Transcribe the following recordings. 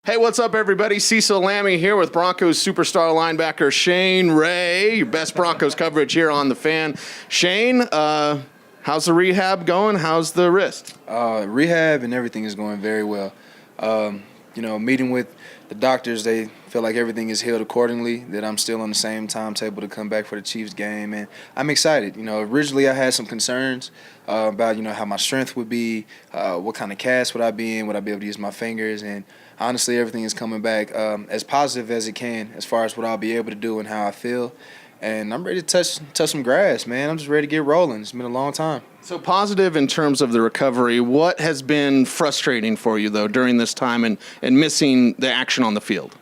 Hey, what's up, everybody? Cecil Lammy here with Broncos superstar linebacker Shane Ray. Your best Broncos coverage here on The Fan. Shane, how's the rehab going? How's the wrist? Rehab and everything is going very well. Meeting with the doctors, they feel like everything is healed accordingly, that I'm still on the same timetable to come back for the Chiefs game, and I'm excited. Originally I had some concerns about, how my strength would be, what kind of cast would I be in, would I be able to use my fingers, and honestly everything is coming back as positive as it can as far as what I'll be able to do and how I feel. And I'm ready to touch some grass, man. I'm just ready to get rolling. It's been a long time. So positive in terms of the recovery. What has been frustrating for you, though, during this time and missing the action on the field?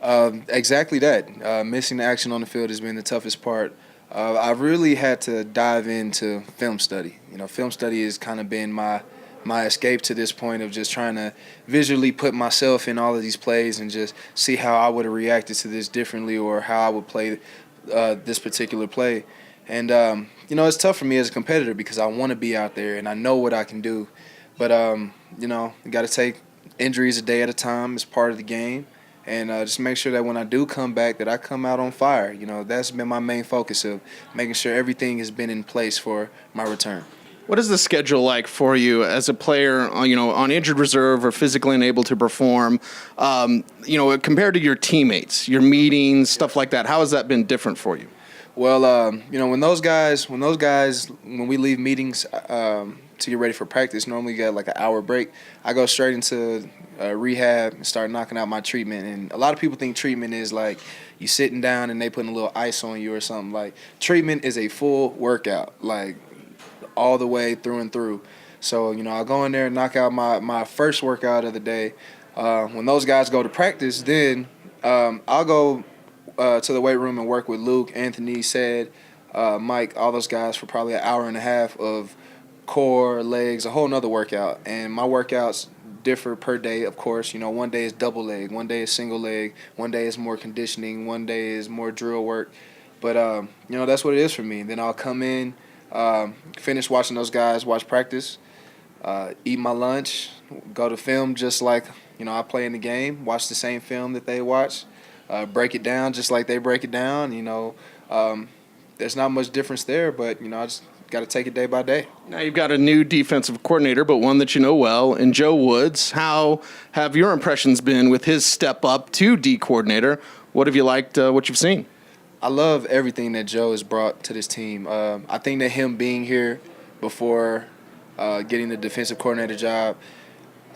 Exactly that. Missing the action on the field has been the toughest part. I really had to dive into film study. Film study has kind of been my escape to this point of just trying to visually put myself in all of these plays and just see how I would have reacted to this differently or how I would play this particular play. And, it's tough for me as a competitor because I want to be out there and I know what I can do. But, you got to take injuries a day at a time as part of the game and just make sure that when I do come back that I come out on fire. That's been my main focus of making sure everything has been in place for my return. What is the schedule like for you as a player, on injured reserve or physically unable to perform, compared to your teammates, your meetings, stuff like that? How has that been different for you? Well, when we leave meetings to get ready for practice, normally you get like an hour break. I go straight into rehab and start knocking out my treatment. And a lot of people think treatment is like you sitting down and they putting a little ice on you or something. Like treatment is a full workout, like all the way through and through. So, I'll go in there and knock out my first workout of the day. When those guys go to practice, then I'll go to the weight room and work with Luke, Anthony, Said, Mike, all those guys for probably an hour and a half of core, legs, a whole nother workout. And my workouts differ per day, of course. One day is double leg, one day is single leg, one day is more conditioning, one day is more drill work. But, that's what it is for me. Then I'll come in, finish watching those guys watch practice, eat my lunch, go to film just like, I play in the game, watch the same film that they watch, break it down just like they break it down. There's not much difference there, but, I just got to take it day by day. Now you've got a new defensive coordinator, but one that you know well, in Joe Woods. How have your impressions been with his step up to D coordinator? What have you liked, what you've seen? I love everything that Joe has brought to this team. I think that him being here before getting the defensive coordinator job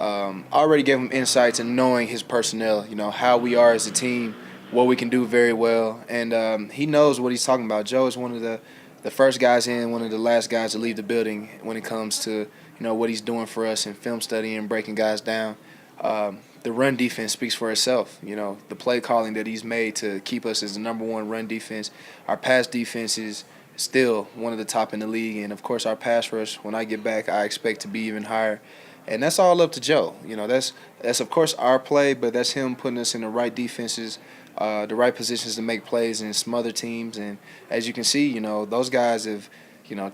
already gave him insights and knowing his personnel, how we are as a team, what we can do very well. And he knows what he's talking about. Joe is one of the first guys in, one of the last guys to leave the building when it comes to, what he's doing for us in film study and breaking guys down. The run defense speaks for itself. The play calling that he's made to keep us as the number one run defense. Our pass defense is still one of the top in the league. And, of course, our pass rush, when I get back, I expect to be even higher. And that's all up to Joe. That's of course, our play, but that's him putting us in the right defenses, the right positions to make plays and smother teams. And as you can see, those guys have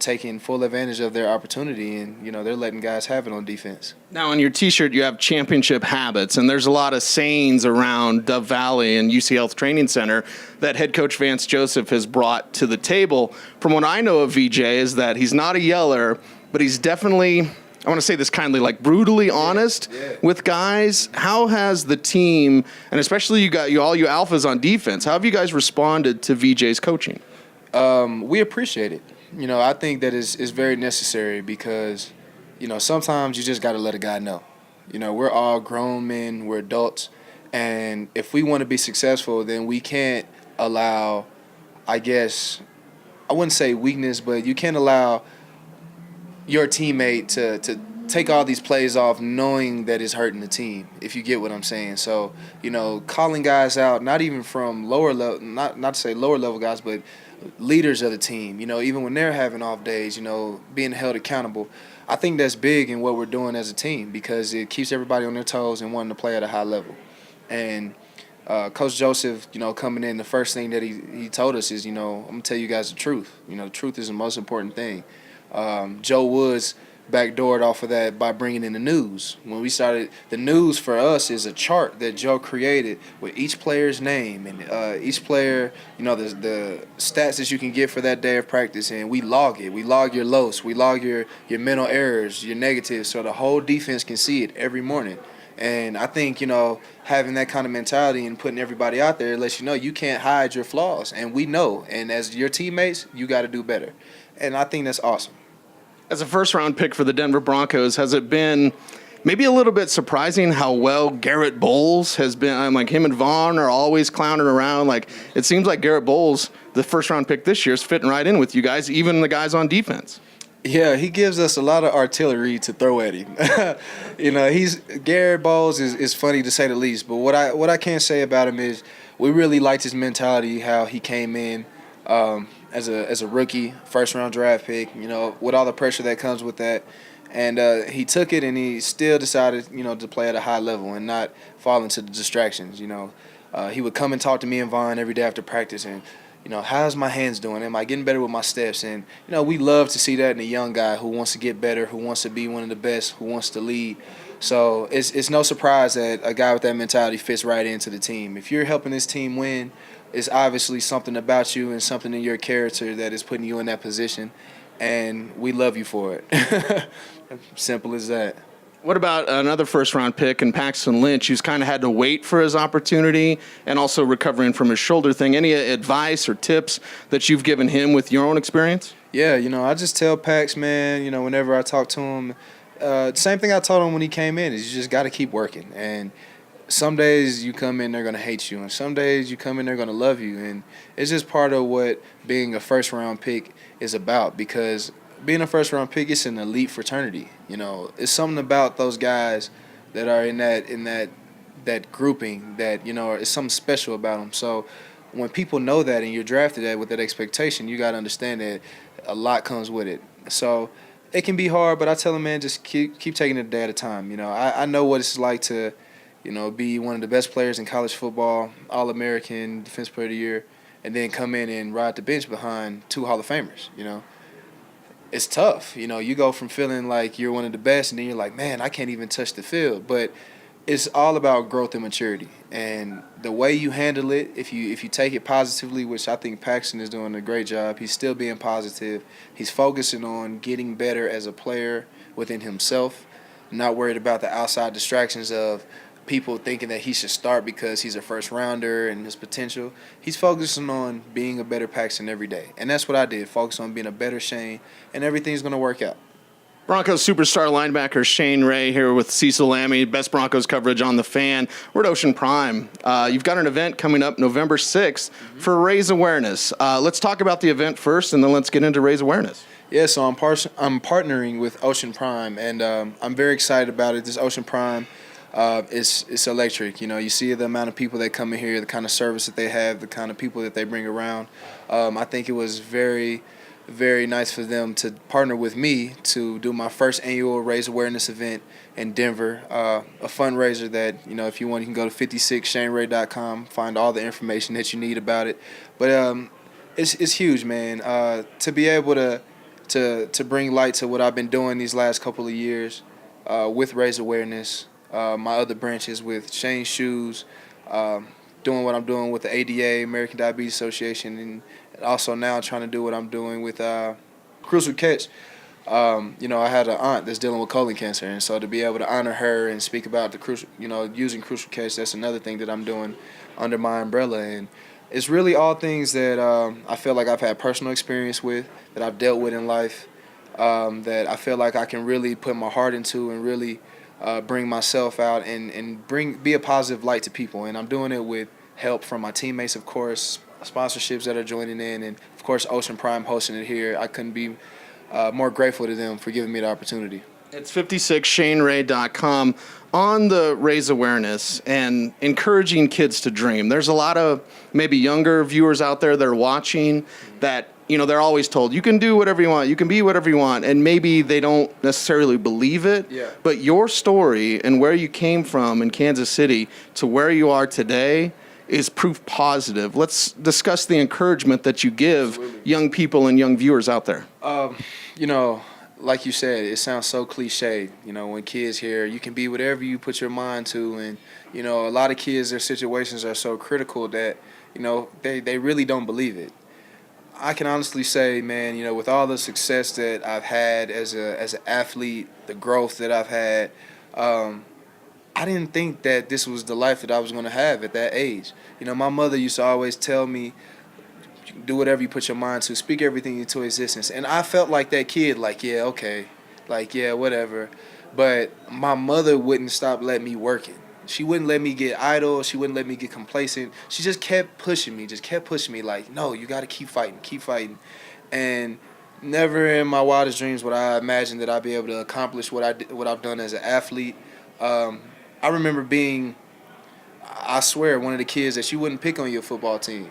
taking full advantage of their opportunity, and, they're letting guys have it on defense. Now, on your T-shirt, you have championship habits, and there's a lot of sayings around Dove Valley and UC Health Training Center that head coach Vance Joseph has brought to the table. From what I know of VJ is that he's not a yeller, but he's definitely, I want to say this kindly, like brutally honest with guys. How has the team, and especially all you alphas on defense, how have you guys responded to VJ's coaching? We appreciate it. I think that is very necessary because, sometimes you just got to let a guy know. We're all grown men, we're adults, and if we want to be successful, then we can't allow, I wouldn't say weakness, but you can't allow your teammate to take all these plays off knowing that it's hurting the team, if you get what I'm saying. So, calling guys out, not even from lower level, not to say lower level guys, but leaders of the team, even when they're having off days, being held accountable. I think that's big in what we're doing as a team because it keeps everybody on their toes and wanting to play at a high level. And Coach Joseph, coming in, the first thing that he told us is, I'm going to tell you guys the truth. The truth is the most important thing. Joe Woods backdoored off of that by bringing in the news. When we started, the news for us is a chart that Joe created with each player's name and each player, the stats that you can get for that day of practice, and we log it. We log your lows, we log your mental errors, your negatives, so the whole defense can see it every morning. And I think, having that kind of mentality and putting everybody out there lets you know you can't hide your flaws. And we know. And as your teammates, you got to do better. And I think that's awesome. As a first-round pick for the Denver Broncos, has it been maybe a little bit surprising how well Garrett Bowles has been? I'm like, him and Vaughn are always clowning around. Like, it seems like Garrett Bowles, the first-round pick this year, is fitting right in with you guys, even the guys on defense. Yeah, he gives us a lot of artillery to throw at him. Garrett Bowles is funny to say the least. But what I can say about him is we really liked his mentality, how he came in as a rookie, first-round draft pick, with all the pressure that comes with that. And he took it, and he still decided, to play at a high level and not fall into the distractions. He would come and talk to me and Vaughn every day after practice, and how's my hands doing? Am I getting better with my steps? And we love to see that in a young guy who wants to get better, who wants to be one of the best, who wants to lead. So it's no surprise that a guy with that mentality fits right into the team. If you're helping this team win, it's obviously something about you and something in your character that is putting you in that position, and we love you for it. Simple as that. What about another first-round pick in Paxton Lynch, who's kind of had to wait for his opportunity and also recovering from his shoulder thing? Any advice or tips that you've given him with your own experience? Yeah, I just tell Pax, man, whenever I talk to him, same thing I told him when he came in is you just got to keep working. And some days you come in, they're going to hate you. And some days you come in, they're going to love you. And it's just part of what being a first-round pick is about, because being a first-round pick, it's an elite fraternity. It's something about those guys that are in that grouping that, it's something special about them. So when people know that and you're drafted that with that expectation, you got to understand that a lot comes with it. So it can be hard, but I tell them, man, just keep taking it a day at a time. I know what it's like to, be one of the best players in college football, All-American, Defensive Player of the Year, and then come in and ride the bench behind two Hall of Famers, It's tough. You go from feeling like you're one of the best, and then you're like, man, I can't even touch the field. But it's all about growth and maturity. And the way you handle it, if you take it positively, which I think Paxton is doing a great job, he's still being positive. He's focusing on getting better as a player within himself, not worried about the outside distractions of people thinking that he should start because he's a first rounder and his potential. He's focusing on being a better Paxton every day. And that's what I did, focus on being a better Shane, and everything's going to work out. Broncos superstar linebacker Shane Ray here with Cecil Lammey, best Broncos coverage on The Fan. We're at Ocean Prime. You've got an event coming up November 6th for Raise Awareness. Let's talk about the event first, and then let's get into Raise Awareness. Yeah, so I'm partnering with Ocean Prime, and I'm very excited about it. This Ocean Prime, it's electric. You see the amount of people that come in here, the kind of service that they have, the kind of people that they bring around. I think it was very, very nice for them to partner with me to do my first annual Raise Awareness event in Denver, a fundraiser that, if you want, you can go to 56shaneray.com, find all the information that you need about it. But it's huge, man, to be able to bring light to what I've been doing these last couple of years with Raise Awareness, my other branches with Shane's Shoes, doing what I'm doing with the ADA, American Diabetes Association, and also now trying to do what I'm doing with Crucial Catch. I had an aunt that's dealing with colon cancer, and so to be able to honor her and speak about the crucial, using Crucial Catch, that's another thing that I'm doing under my umbrella. And it's really all things that I feel like I've had personal experience with, that I've dealt with in life, that I feel like I can really put my heart into and really bring myself out and be a positive light to people. And I'm doing it with help from my teammates, of course, sponsorships that are joining in, and of course Ocean Prime hosting it here. I couldn't be more grateful to them for giving me the opportunity. It's 56shaneray.com on the Raise Awareness and encouraging kids to dream. There's a lot of maybe younger viewers out there that are watching that, they're always told, you can do whatever you want, you can be whatever you want, and maybe they don't necessarily believe it. Yeah. But your story and where you came from in Kansas City to where you are today is proof positive. Let's discuss the encouragement that you give young people and young viewers out there. like you said, it sounds so cliche. You know, when kids hear you can be whatever you put your mind to, and you know, a lot of kids, their situations are so critical that you know they really don't believe it. I can honestly say, man, you know, with all the success that I've had as an athlete, the growth that I've had, I didn't think that this was the life that I was going to have at that age. You know, my mother used to always tell me, do whatever you put your mind to, speak everything into existence. And I felt like that kid, like, yeah, okay, like, yeah, whatever. But my mother wouldn't stop letting me work it. She wouldn't let me get idle. She wouldn't let me get complacent. She just kept pushing me, like, no, you got to keep fighting, keep fighting. And never in my wildest dreams would I imagine that I'd be able to accomplish what I've done as an athlete. I remember being, I swear, one of the kids that you wouldn't pick on your football team.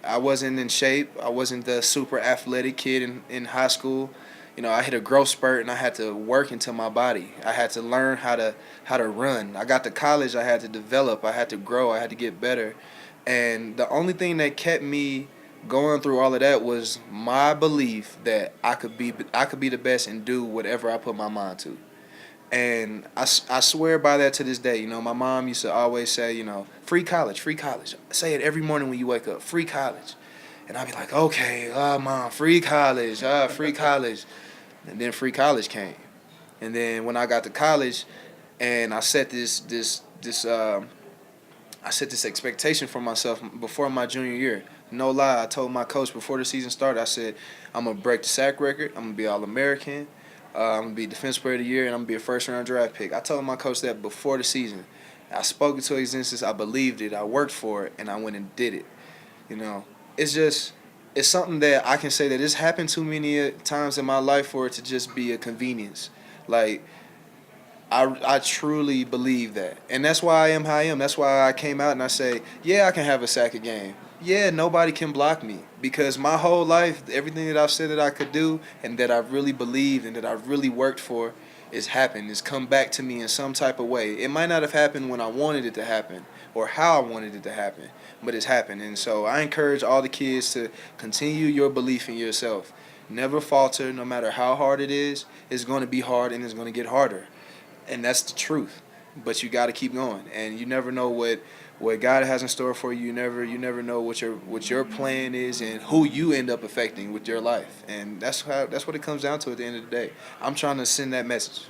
I wasn't in shape. I wasn't the super athletic kid in high school. You know, I hit a growth spurt and I had to work into my body. I had to learn how to run. I got to college, I had to develop, I had to grow, I had to get better. And the only thing that kept me going through all of that was my belief that I could be the best and do whatever I put my mind to. And I swear by that to this day. You know, my mom used to always say, you know, free college, free college. Say it every morning when you wake up, free college. And I'd be like, okay, mom, free college, free college. And then free college came. And then when I got to college and I set this expectation for myself before my junior year. No lie, I told my coach before the season started, I said, I'm going to break the sack record, I'm going to be All-American, I'm going to be Defensive Player of the Year, and I'm going to be a first-round draft pick. I told my coach that before the season. I spoke it to existence, I believed it, I worked for it, and I went and did it. You know, it's something that I can say that it's happened too many times in my life for it to just be a convenience. Like, I truly believe that. And that's why I am how I am. That's why I came out and I say, yeah, I can have a sack a game. Yeah, nobody can block me. Because my whole life, everything that I've said that I could do and that I've really believed and that I've really worked for is happened. It's come back to me in some type of way. It might not have happened when I wanted it to happen or how I wanted it to happen, but it's happened. And so I encourage all the kids to continue your belief in yourself. Never falter, no matter how hard it is. It's going to be hard and it's going to get harder. And that's the truth. But you got to keep going. And you never know what God has in store for you. You never know what your plan is and who you end up affecting with your life. And that's what it comes down to at the end of the day. I'm trying to send that message.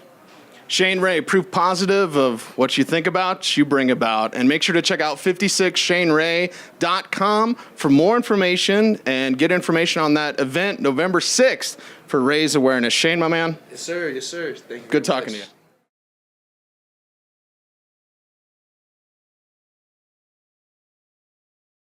Shane Ray, proof positive of what you think about, you bring about. And make sure to check out 56shaneray.com for more information and get information on that event November 6th for Raise Awareness. Shane, my man. Yes, sir. Yes, sir. Thank you. Good talking to you.